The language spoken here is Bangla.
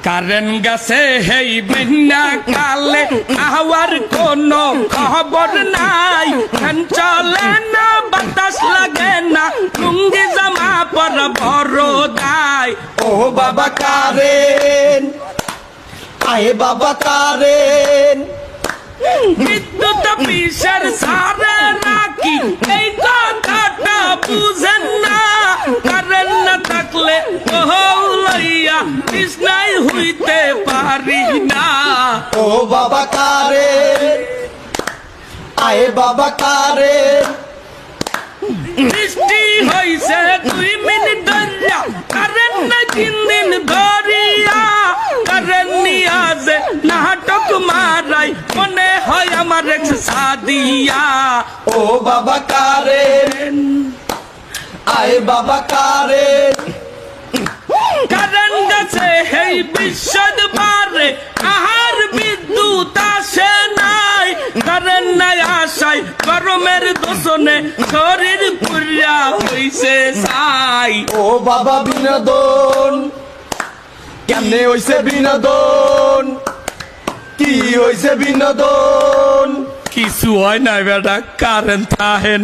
কারেন্ট গেছে হেই বিনা কালে আওয়ার কোনো খবর নাই ফ্যান চলে না বাতাস লাগে না লুঙ্গি জামা পর বড় দায় ও বাবা কারেন আয়ে বাবা কারেন বিদ্যুৎ অফিসের সারে নাকি এই কথাটা বুঝেন না কারেন্ট না থাকলে লইয়া কৃষ্ণাই হইতে পারি না ও বাবা কারেন আয়ে বাবা কারেন বৃষ্টি হইছে 2 মিনিট ধরিয়া কারেন্ট না 3 দিন ধরিয়া কারেন্ট নিয়া যে নাটক মারাই মনে হয় আমার এক্স সাদিয়া ও বাবা কারেন আয়ে বাবা কারেন কারেন্ট গেছে হেই বিশ্বদ পারে আহার বিদ্যুৎ আসে নাই কারেন্ট নাই আসাই গরমের দোষণে শরীর পুরিয়া হইছে ছাই ও বাবা বিনোদন কেমনে হইছে বিনোদন কি হইছে বিনোদন কিছু হয় না বেটা কারেন্ট থাহেন